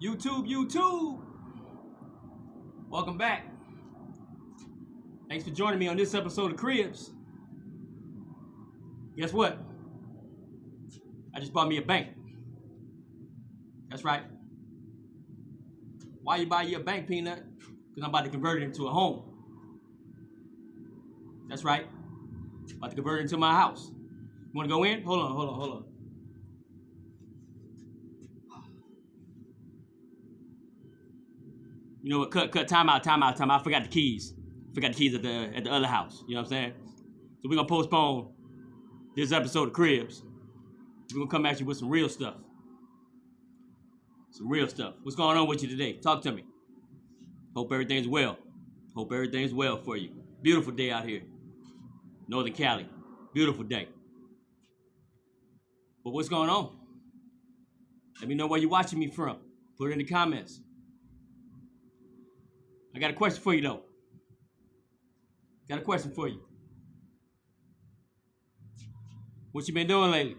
YouTube. Welcome back. Thanks for joining me on this episode of Cribs. Guess what? I just bought me a bank. That's right. Why you buy you a bank, Peanut? Because I'm about to convert it into a home. That's right. About to convert it into my house. You want to go in? Hold on. You know what? Cut. Time out. I forgot the keys. Forgot the keys at the other house. You know what I'm saying? So we're gonna postpone this episode of Cribs. We're gonna come at you with some real stuff. What's going on with you today? Talk to me. Hope everything's well. Hope everything's well for you. Beautiful day out here. Northern Cali. Beautiful day. But what's going on? Let me know where you're watching me from. Put it in the comments. I got a question for you though. What you been doing lately?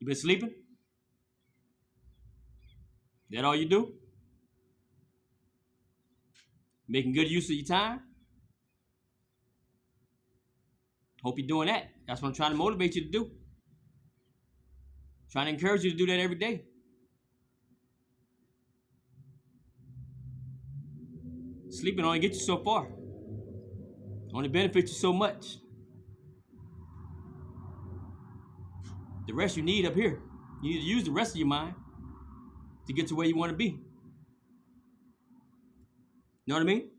You been sleeping? That all you do? Making good use of your time? Hope you're doing that. That's what I'm trying to motivate you to do. Trying to encourage you to do that every day. Sleeping only gets you so far. Only benefits you so much. The rest you need up here. You need to use the rest of your mind to get to where you want to be. You know what I mean?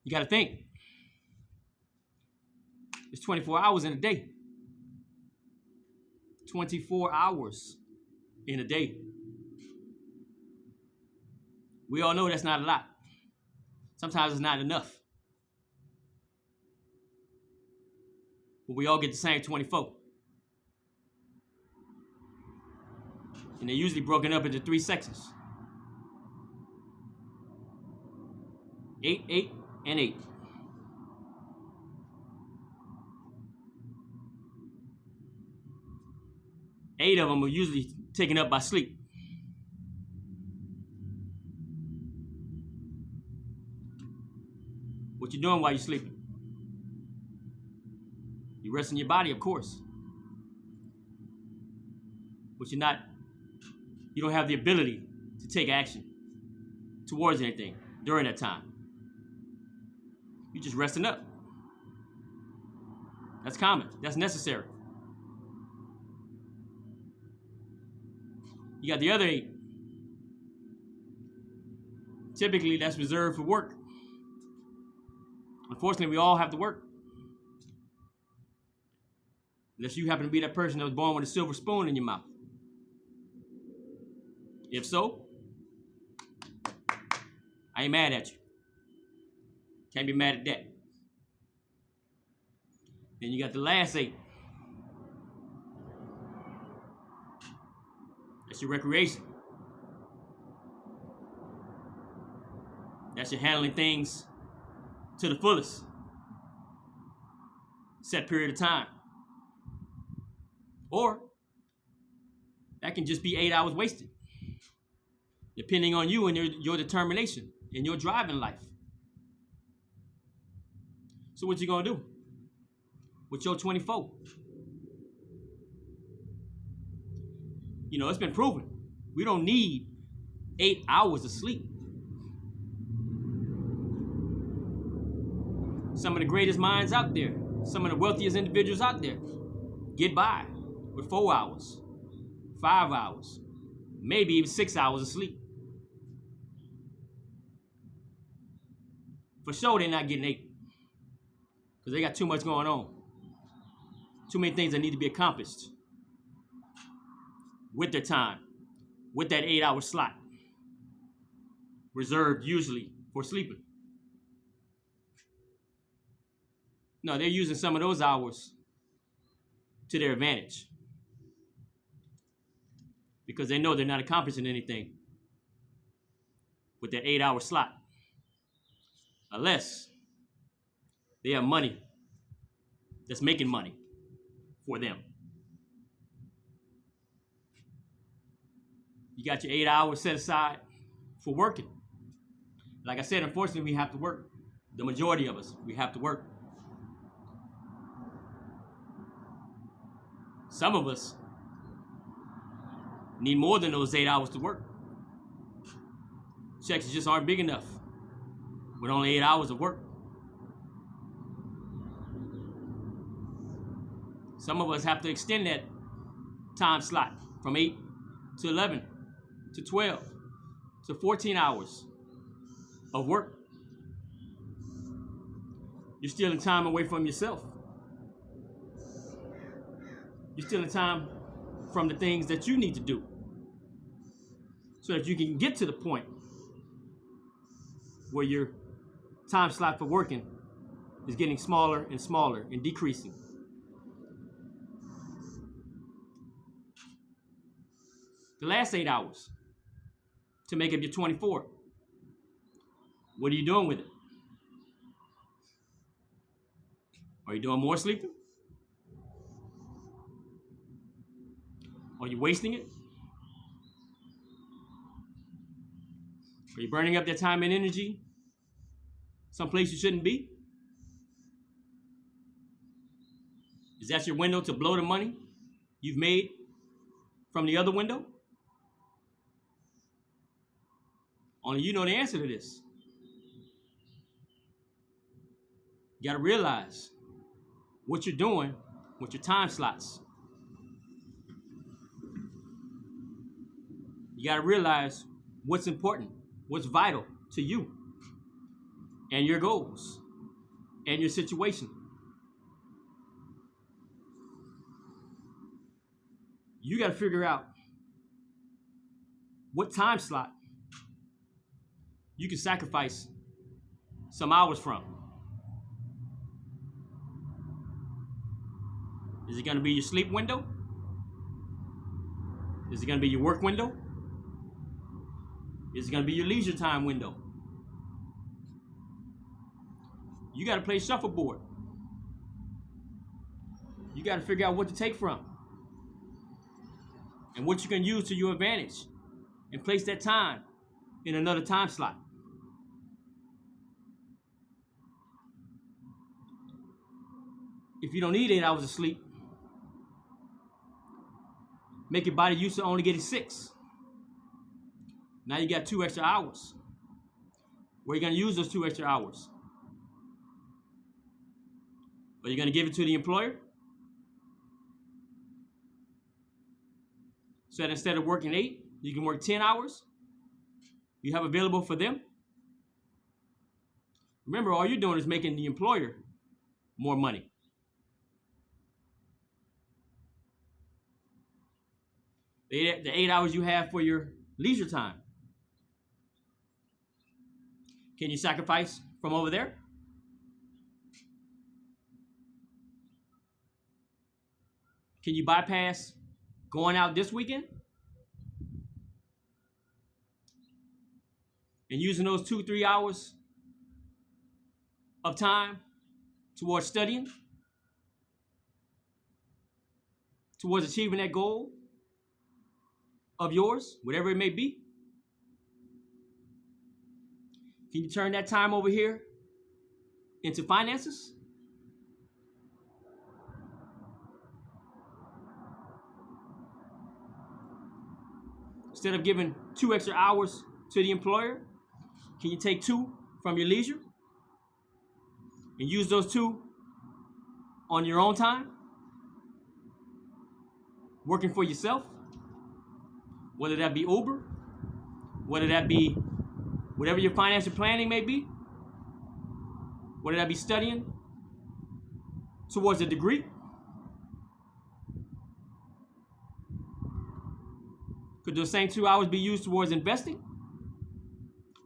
You got to think. It's 24 hours in a day. 24 hours in a day. We all know that's not a lot. Sometimes it's not enough. But we all get the same 24. And they're usually broken up into 3 sections. 8, 8, and 8. Eight of them are usually taken up by sleep. What you doing while you're sleeping? You're resting your body, of course. But you don't have the ability to take action towards anything during that time. You're just resting up. That's common. That's necessary. You got the other 8. Typically, that's reserved for work. Unfortunately, we all have to work. Unless you happen to be that person that was born with a silver spoon in your mouth. If so, I ain't mad at you. Can't be mad at that. Then you got the last 8. That's your recreation. That's your handling things to the fullest. Set period of time. Or that can just be 8 hours wasted. Depending on you and your determination and your drive in life. So what you gonna do with your 24? You know, it's been proven. We don't need 8 hours of sleep. Some of the greatest minds out there, some of the wealthiest individuals out there, get by with 4 hours, 5 hours, maybe even 6 hours of sleep. For sure, they're not getting 8 because they got too much going on. Too many things that need to be accomplished with their time, with that 8-hour slot, reserved usually for sleeping. No, they're using some of those hours to their advantage because they know they're not accomplishing anything with that 8-hour slot unless they have money that's making money for them. You got your 8 hours set aside for working. Like I said, unfortunately, we have to work. The majority of us, we have to work. Some of us need more than those 8 hours to work. Checks just aren't big enough with only 8 hours of work. Some of us have to extend that time slot from 8 to 11 to 12 to 14 hours of work. You're stealing time away from yourself. You're stealing time from the things that you need to do so that you can get to the point where your time slot for working is getting smaller and smaller and decreasing. The last 8 hours to make up your 24. What are you doing with it? Are you doing more sleeping? Are you wasting it? Are you burning up that time and energy someplace you shouldn't be? Is that your window to blow the money you've made from the other window? Only you know the answer to this. You gotta realize what you're doing with your time slots. You gotta realize what's important, what's vital to you and your goals and your situation. You gotta figure out what time slot you can sacrifice some hours from. Is it going to be your sleep window? Is it going to be your work window? Is it going to be your leisure time window? You got to play shuffleboard. You got to figure out what to take from and what you can use to your advantage and place that time in another time slot. If you don't need 8 hours of sleep, make your body used to only getting 6. Now you got 2 extra hours. Where are you going to use those 2 extra hours? Are you going to give it to the employer? So that instead of working 8, you can work 10 hours? You have available for them? Remember, all you're doing is making the employer more money. The 8 hours you have for your leisure time, can you sacrifice from over there? Can you bypass going out this weekend and using those 2-3 hours of time towards studying, towards achieving that goal of yours, whatever it may be? Can you turn that time over here into finances? Instead of giving 2 extra hours to the employer, can you take 2 from your leisure and use those 2 on your own time, working for yourself? Whether that be Uber, whether that be whatever your financial planning may be, whether that be studying towards a degree. Could those same 2 hours be used towards investing?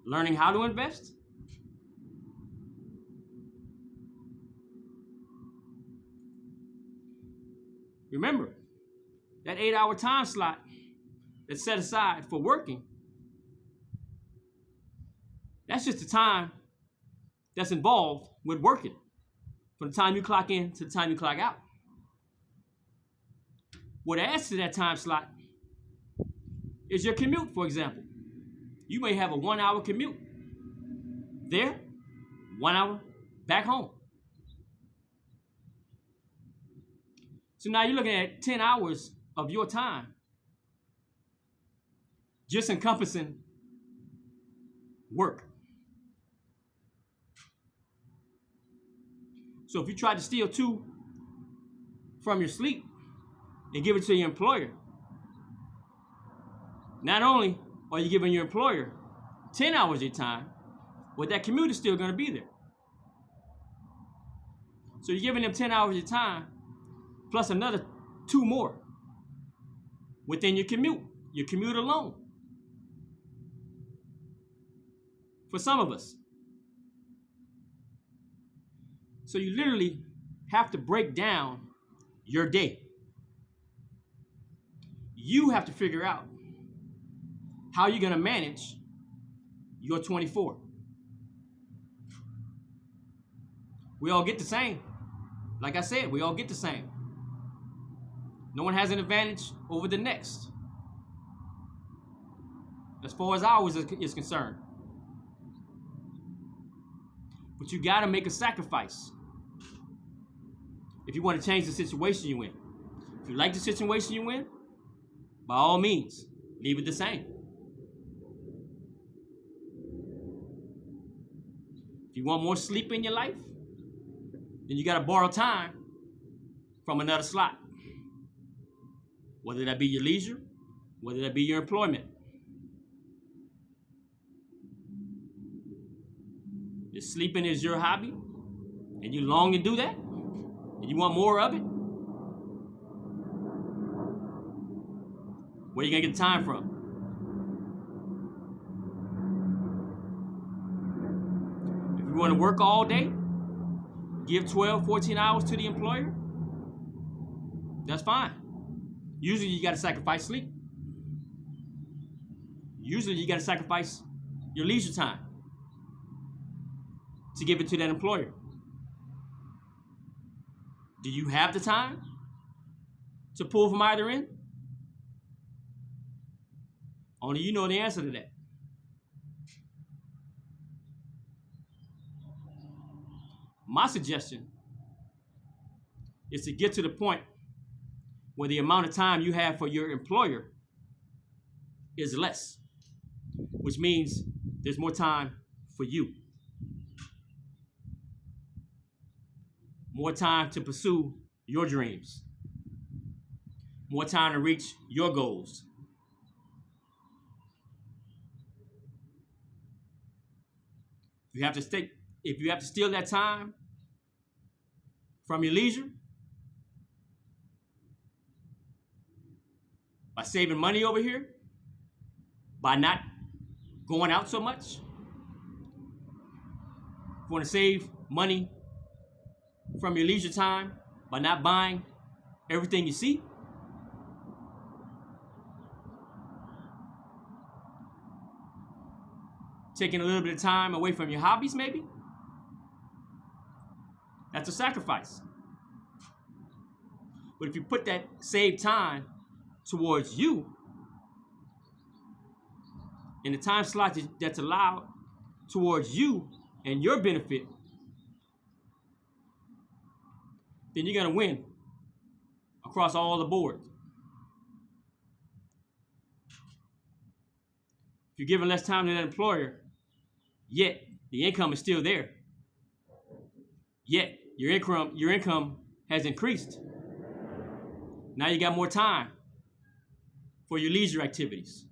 Learning how to invest? Remember, that 8-hour time slot that's set aside for working, that's just the time that's involved with working, from the time you clock in to the time you clock out. What adds to that time slot is your commute, for example. You may have a 1 hour commute there, 1 hour back home. So now you're looking at 10 hours of your time just encompassing work. So if you try to steal 2 from your sleep and give it to your employer, not only are you giving your employer 10 hours of your time, but that commute is still going to be there. So you're giving them 10 hours of your time plus another 2 more within your commute alone. For some of us. So you literally have to break down your day. You have to figure out how you're going to manage your 24. We all get the same. Like I said, we all get the same. No one has an advantage over the next, as far as ours is concerned. But you got to make a sacrifice if you want to change the situation you're in. If you like the situation you're in, by all means, leave it the same. If you want more sleep in your life, then you got to borrow time from another slot. Whether that be your leisure, whether that be your employment. If sleeping is your hobby, and you long to do that, and you want more of it, where are you going to get the time from? If you want to work all day, give 12, 14 hours to the employer, that's fine. Usually you got to sacrifice sleep. Usually you got to sacrifice your leisure time to give it to that employer. Do you have the time to pull from either end? Only you know the answer to that. My suggestion is to get to the point where the amount of time you have for your employer is less, which means there's more time for you. More time to pursue your dreams. More time to reach your goals. If you have to steal that time from your leisure by saving money over here, by not going out so much, if you want to save money from your leisure time by not buying everything you see, taking a little bit of time away from your hobbies maybe, that's a sacrifice. But if you put that saved time towards you in the time slot that's allowed towards you and your benefit, then you're going to win across all the boards. If you're giving less time to that employer, yet the income is still there, yet your income has increased. Now you got more time for your leisure activities.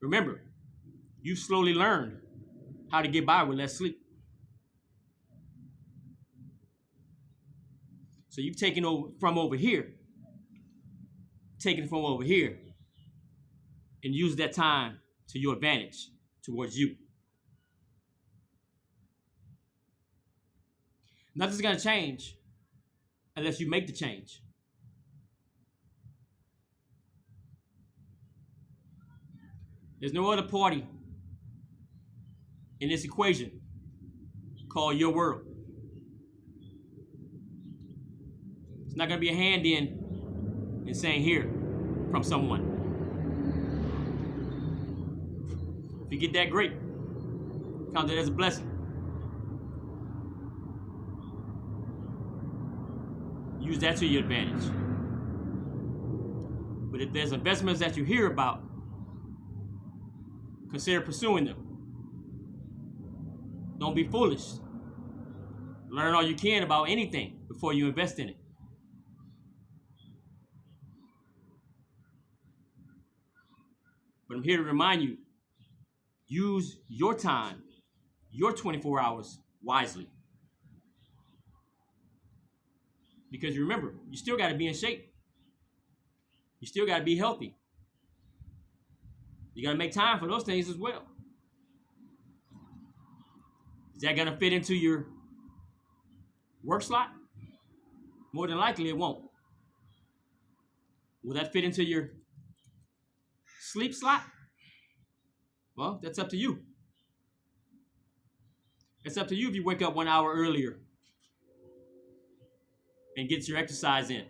Remember, you slowly learned how to get by with less sleep. So you've taken over from over here, and use that time to your advantage towards you. Nothing's going to change unless you make the change. There's no other party in this equation called your world. It's not going to be a hand in and saying, here, from someone. If you get that, great. Count it as a blessing. Use that to your advantage. But if there's investments that you hear about, consider pursuing them. Don't be foolish. Learn all you can about anything before you invest in it. But I'm here to remind you, use your time, your 24 hours wisely. Because remember, you still got to be in shape. You still got to be healthy. You got to make time for those things as well. Is that going to fit into your work slot? More than likely it won't. Will that fit into your sleep slot? Well, that's up to you. It's up to you if you wake up 1 hour earlier and get your exercise in.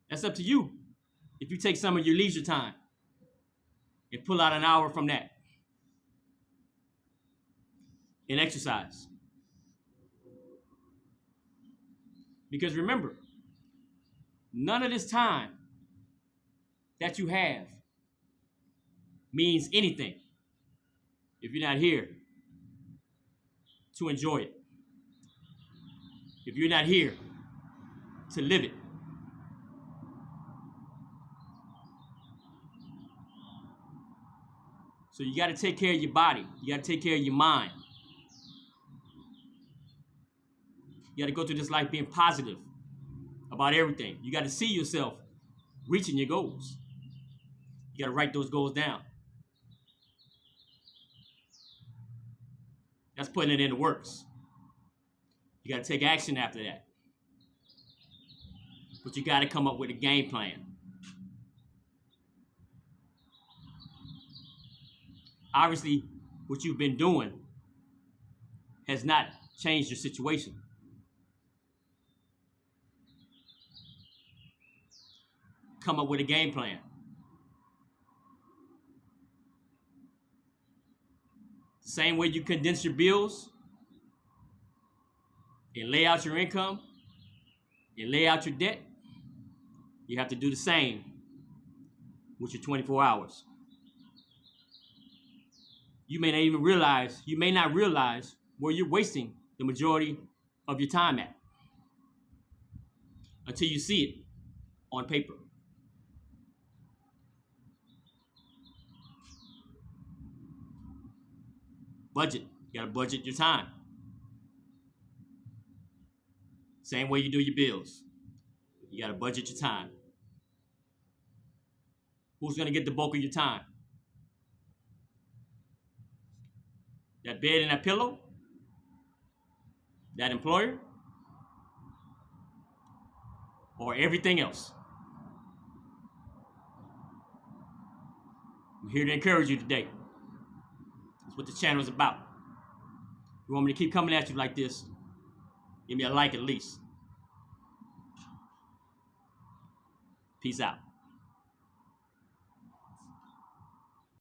That's up to you if you take some of your leisure time and pull out an hour from that and exercise. Because remember, none of this time that you have means anything if you're not here to enjoy it. If you're not here to live it. So you got to take care of your body. You got to take care of your mind. You got to go through this life being positive about everything. You got to see yourself reaching your goals. You got to write those goals down. That's putting it into works. You got to take action after that. But you got to come up with a game plan. Obviously, what you've been doing has not changed your situation. Come up with a game plan. The same way you condense your bills and lay out your income and lay out your debt, you have to do the same with your 24 hours. You may not realize where you're wasting the majority of your time at until you see it on paper. Budget. You gotta budget your time. Same way you do your bills. You gotta budget your time. Who's gonna get the bulk of your time? That bed and that pillow? That employer? Or everything else? I'm here to encourage you today. That's what the channel is about. You want me to keep coming at you like this? Give me a like at least. Peace out.